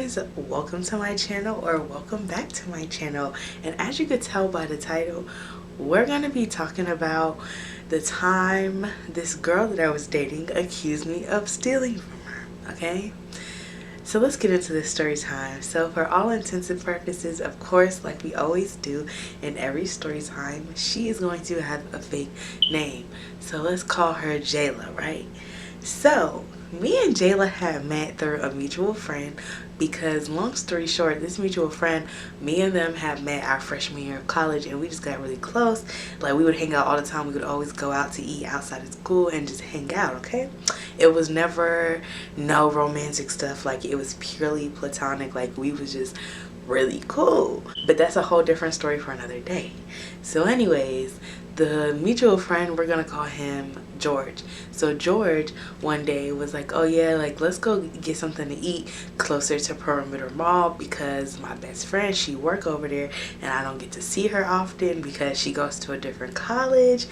guys, welcome to my channel, or welcome back to my channel. And as you could tell by the title, we're gonna be talking about the time this girl that I was dating accused me of stealing from her. Okay, so let's get into this story time. So for all intents and purposes, of course, like we always do in every story time, she is going to have a fake name. So let's call her Jayla, right? So me and Jayla had met through a mutual friend because, long story short, this mutual friend, me and them had met our freshman year of college, and we just got really close. Like, we would hang out all the time. We would always go out to eat outside of school and just hang out, okay? It was never no romantic stuff. Like, it was purely platonic. Like, we was just really cool. But that's a whole different story for another day. So anyways, the mutual friend, we're gonna call him George. So George one day was like, oh yeah, like let's go get something to eat closer to Perimeter Mall because my best friend, she work over there and I don't get to see her often because she goes to a different college,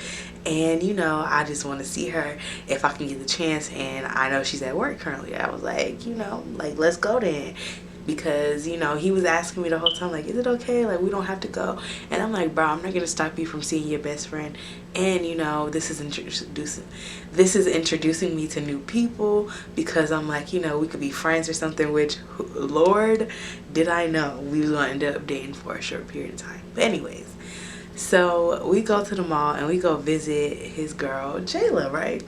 and you know, I just want to see her if I can get the chance, and I know she's at work currently. I was like, you know, like let's go then. Because, you know, he was asking me the whole time, like, is it okay? Like, we don't have to go. And I'm like, bro, I'm not going to stop you from seeing your best friend. And, you know, this is introducing me to new people, because I'm like, you know, we could be friends or something, which, Lord, did I know we was going to end up dating for a short period of time. But anyways, so we go to the mall and we go visit his girl, Jayla, right?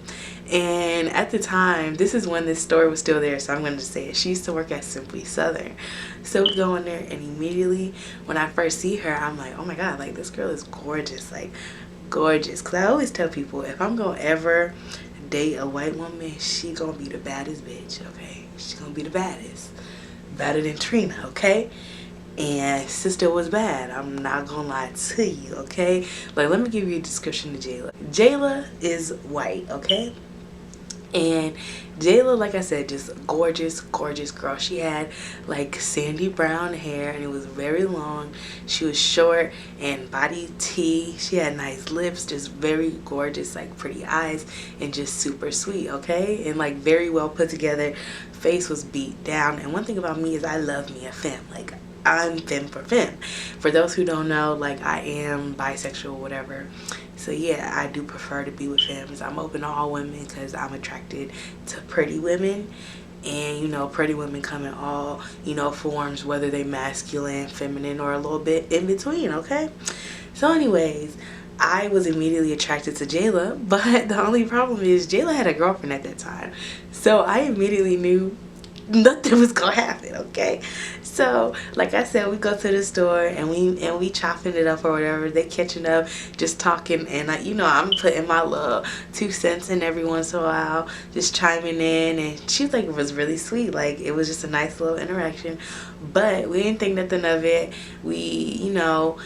And at the time, this is when this store was still there, so I'm going to say it. She used to work at Simply Southern. So we go in there, and immediately when I first see her, I'm like, oh my god, like this girl is gorgeous, like gorgeous. Because I always tell people, if I'm going to ever date a white woman, she going to be the baddest bitch, okay? She's going to be the baddest. Better than Trina, okay? And sister was bad. I'm not gonna lie to you, okay? Like, let me give you a description of Jayla. Jayla is white, okay? And Jayla, like I said, just gorgeous, gorgeous girl. She had like sandy brown hair, and it was very long. She was short and body T. She had nice lips, just very gorgeous, like pretty eyes, and just super sweet, okay? And like very well put together. Face was beat down. And one thing about me is I love me a femme. Like, I'm femme for femme. For those who don't know, like I am bisexual, whatever. So yeah, I do prefer to be with femmes. I'm open to all women because I'm attracted to pretty women. And you know, pretty women come in all, you know, forms, whether they masculine, feminine, or a little bit in between, okay? So anyways, I was immediately attracted to Jayla, but the only problem is Jayla had a girlfriend at that time. So I immediately knew nothing was gonna happen, okay? So like I said, we go to the store and we chopping it up or whatever. They catching up, just talking, and you know, I'm putting my little 2 cents in every once in a while, just chiming in. And she like was really sweet. Like, it was just a nice little interaction, but we didn't think nothing of it. We, you know,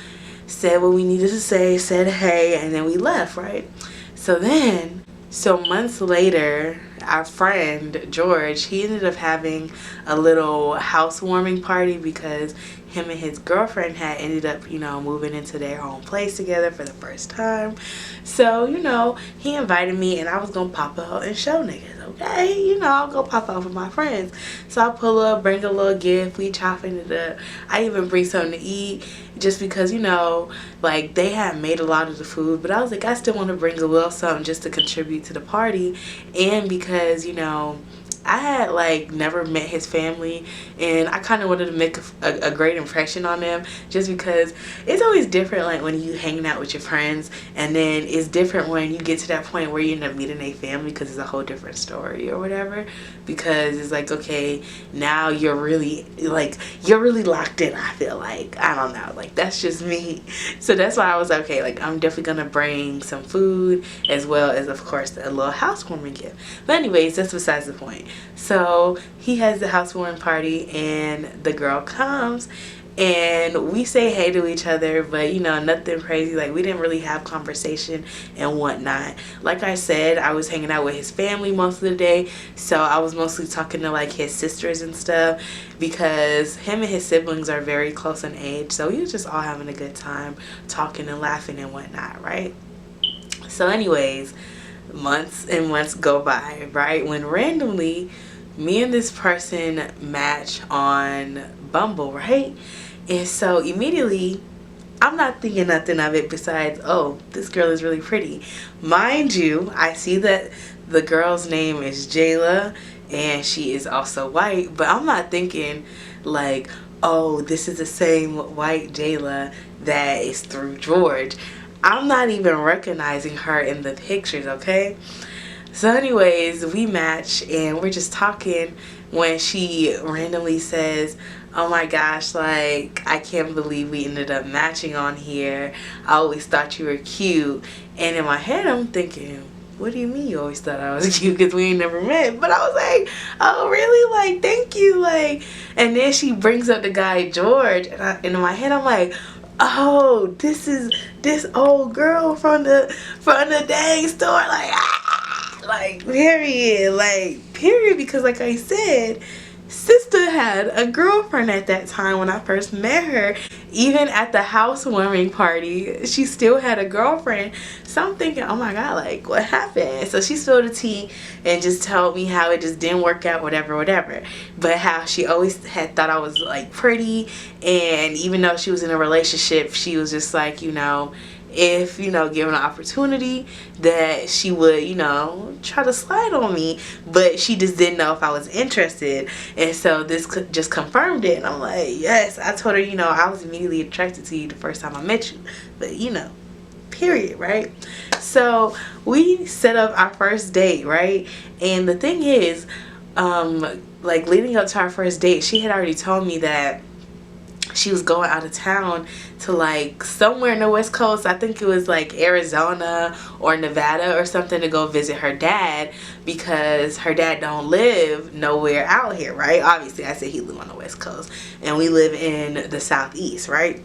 said what we needed to say, said hey, and then we left, right? So months later, our friend George, he ended up having a little housewarming party because him and his girlfriend had ended up, you know, moving into their own place together for the first time. So, you know, he invited me, and I was gonna pop out and show niggas, okay? You know, I'll go pop out with my friends. So I pull up, bring a little gift, we chopping it up. I even bring something to eat, just because, you know, like they had made a lot of the food, but I was like, I still want to bring a little something just to contribute to the party. And because, you know, I had like never met his family, and I kind of wanted to make a great impression on them, just because it's always different like when you hanging out with your friends, and then it's different when you get to that point where you end up meeting a family, because it's a whole different story or whatever. Because it's like, okay, now you're really locked in. I feel like, I don't know, like that's just me. So that's why I was like, okay, like I'm definitely gonna bring some food, as well as of course a little housewarming gift. But anyways, that's besides the point. So he has the housewarming party, and the girl comes, and we say hey to each other, but you know, nothing crazy. Like, we didn't really have conversation and whatnot. Like I said, I was hanging out with his family most of the day, so I was mostly talking to like his sisters and stuff, because him and his siblings are very close in age. So we was just all having a good time talking and laughing and whatnot, right? So anyways, months and months go by, right, when randomly me and this person match on Bumble, right? And so immediately, I'm not thinking nothing of it besides, oh, this girl is really pretty. Mind you, I see that the girl's name is Jayla and she is also white, but I'm not thinking like, oh, this is the same white Jayla that is through George. I'm not even recognizing her in the pictures, okay? So anyways, we match and we're just talking when she randomly says, oh my gosh, like, I can't believe we ended up matching on here. I always thought you were cute. And in my head, I'm thinking, what do you mean you always thought I was cute? Because we ain't never met. But I was like, oh really? Like, thank you. Like, and then she brings up the guy George. And in my head, I'm like, oh, this is this old girl from the dang store. Like, ah, like, period. Because like I said, sister had a girlfriend at that time when I first met her. Even at the housewarming party, she still had a girlfriend. So I'm thinking, oh my god, like, what happened? So she spilled the tea and just told me how it just didn't work out, whatever. But how she always had thought I was like pretty, and even though she was in a relationship, she was just like, you know, if, you know, given an opportunity, that she would, you know, try to slide on me, but she just didn't know if I was interested. And so this just confirmed it, and I'm like, yes. I told her, you know, I was immediately attracted to you the first time I met you, but you know, period, right? So we set up our first date, right? And the thing is, like, leading up to our first date, she had already told me that she was going out of town to like somewhere in the West Coast. I think it was like Arizona or Nevada or something, to go visit her dad, because her dad don't live nowhere out here, right? Obviously I said he live on the West Coast and we live in the Southeast, right?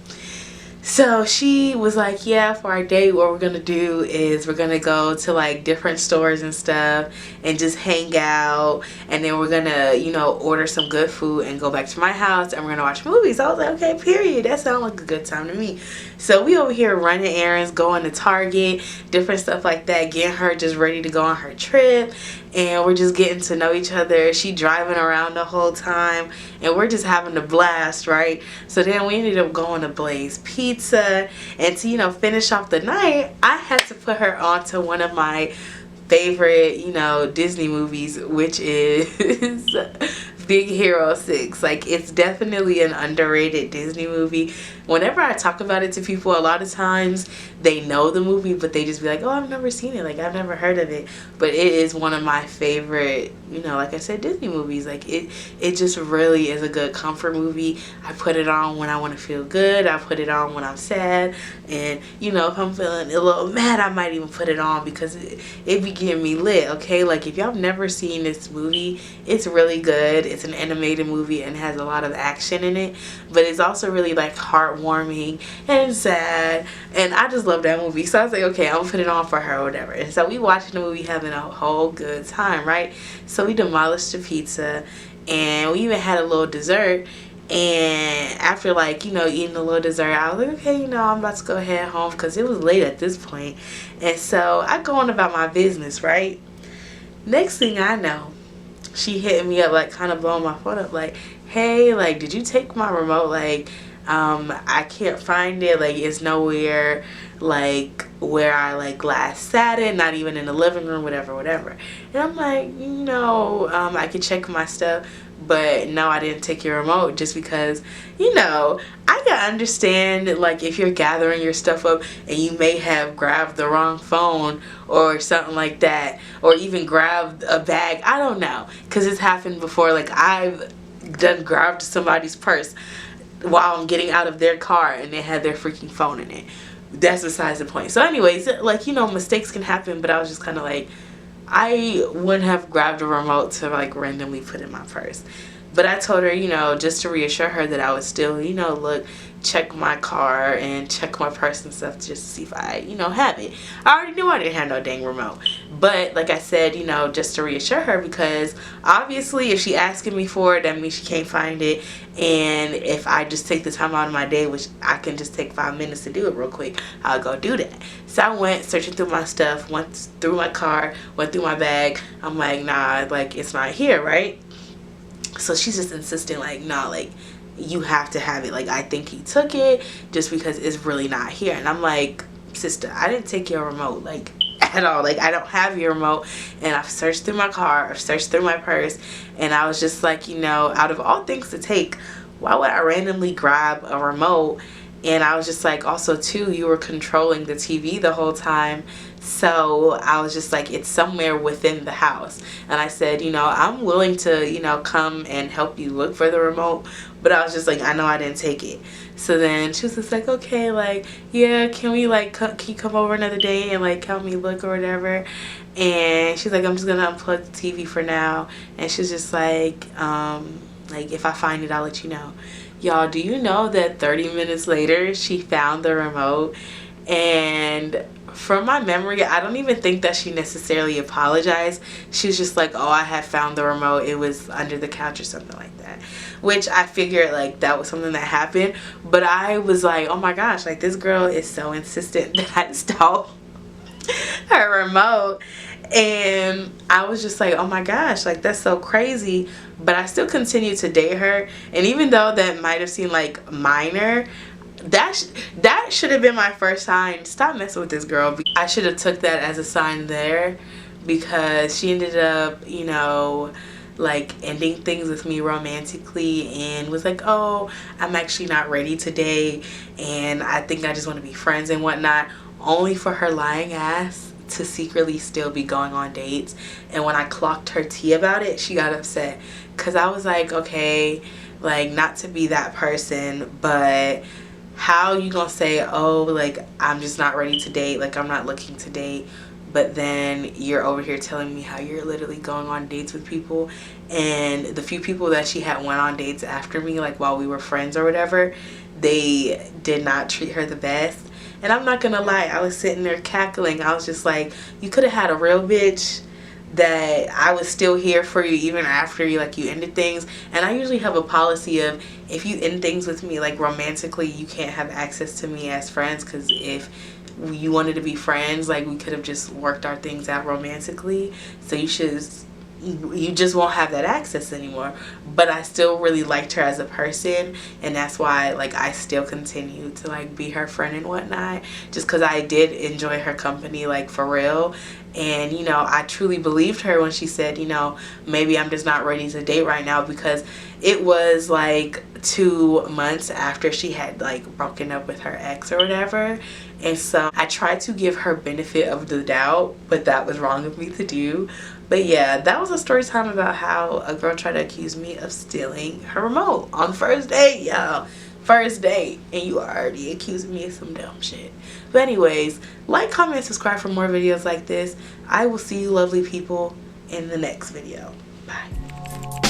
So she was like, yeah, for our date, what we're gonna do is we're gonna go to like different stores and stuff and just hang out, and then we're gonna, you know, order some good food and go back to my house and we're gonna watch movies. I was like, okay, period. That sounds like a good time to me. So we over here running errands, going to Target, different stuff like that, getting her just ready to go on her trip, and we're just getting to know each other. She driving around the whole time and we're just having a blast, right? So then we ended up going to Blaze Pizza, and to, you know, finish off the night, I had to put her on to one of my favorite, you know, Disney movies, which is Big Hero 6. Like, it's definitely an underrated Disney movie. Whenever I talk about it to people, a lot of times they know the movie, but they just be like, oh, I've never seen it, like, I've never heard of it. But it is one of my favorite, you know, like I said, Disney movies. Like, it just really is a good comfort movie. I put it on when I want to feel good. I put it on when I'm sad. And, you know, if I'm feeling a little mad, I might even put it on because it be getting me lit, okay? Like, if y'all have never seen this movie, it's really good. It's an animated movie and has a lot of action in it, but it's also really like heartwarming and sad, and I just love that movie. So I was like, okay, I'm gonna put it on for her or whatever. And so we watching the movie, having a whole good time, right? So we demolished the pizza and we even had a little dessert. And after, like, you know, eating a little dessert, I was like, okay, you know, I'm about to go head home because it was late at this point. And so I go on about my business, right? Next thing I know, she hit me up, like, kind of blowing my phone up, like, hey, like, did you take my remote? Like, I can't find it. Like, it's nowhere, like, where I, like, last sat it, not even in the living room, whatever. And I'm like, you know, I could check my stuff, but no, I didn't take your remote, just because, you know, I can understand, like, if you're gathering your stuff up and you may have grabbed the wrong phone or something like that, or even grabbed a bag. I don't know, because it's happened before. Like, I've done grabbed somebody's purse while I'm getting out of their car and they had their freaking phone in it. That's besides the point. So anyways, like, you know, mistakes can happen, but I was just kind of like, I wouldn't have grabbed a remote to, like, randomly put in my purse. But I told her, you know, just to reassure her that I would still, you know, look, check my car and check my purse and stuff, just to see if I, you know, have it. I already knew I didn't have no dang remote. But like I said, you know, just to reassure her, because obviously if she asking me for it, that means she can't find it. And if I just take the time out of my day, which I can just take 5 minutes to do it real quick, I'll go do that. So I went searching through my stuff, went through my car, went through my bag. I'm like, nah, like, it's not here, right? So she's just insisting like, nah, like you have to have it. Like I think he took it just because it's really not here. And I'm like, sister, I didn't take your remote, like at all. Like I don't have your remote, and I've searched through my car, I've searched through my purse, and I was just like, you know, out of all things to take, why would I randomly grab a remote? And I was just like, also too, you were controlling the TV the whole time. So I was just like, it's somewhere within the house. And I said, you know, I'm willing to, you know, come and help you look for the remote. But I was just like, I know I didn't take it. So then she was just like, okay, like, yeah, can we like, can you come over another day and like help me look or whatever? And she's like, I'm just gonna unplug the TV for now. And she's just like if I find it, I'll let you know. Y'all, do you know that 30 minutes later she found the remote? And from my memory, I don't even think that she necessarily apologized. She was just like, oh, I had found the remote, it was under the couch or something like that, which I figured like that was something that happened. But I was like, oh my gosh, like this girl is so insistent that I stole her remote. And I was just like, oh my gosh, like that's so crazy. But I still continued to date her, and even though that might have seemed like minor, that should have been my first sign, stop messing with this girl. I should have took that as a sign there, because she ended up, you know, like ending things with me romantically and was like, oh, I'm actually not ready today and I think I just want to be friends and whatnot, only for her lying ass to secretly still be going on dates. And when I clocked her tea about it, she got upset, because I was like, okay, like not to be that person, but how you gonna say, oh, like I'm just not ready to date, like I'm not looking to date, but then you're over here telling me how you're literally going on dates with people. And the few people that she had went on dates after me, like while we were friends or whatever, they did not treat her the best. And I'm not gonna lie, I was sitting there cackling. I was just like, you could have had a real bitch that I was still here for you even after you ended things. And I usually have a policy of, if you end things with me like romantically, you can't have access to me as friends, because if you wanted to be friends, like we could have just worked our things out romantically. So you just won't have that access anymore. But I still really liked her as a person, and that's why like I still continue to like be her friend and whatnot, just because I did enjoy her company, like for real. And you know, I truly believed her when she said, you know, maybe I'm just not ready to date right now, because it was like 2 months after she had like broken up with her ex or whatever. And so I tried to give her benefit of the doubt, but that was wrong of me to do. But yeah, that was a story time about how a girl tried to accuse me of stealing her remote on the first date, y'all. First date, and you are already accusing me of some dumb shit. But anyways, like, comment, subscribe for more videos like this. I will see you lovely people in the next video. Bye.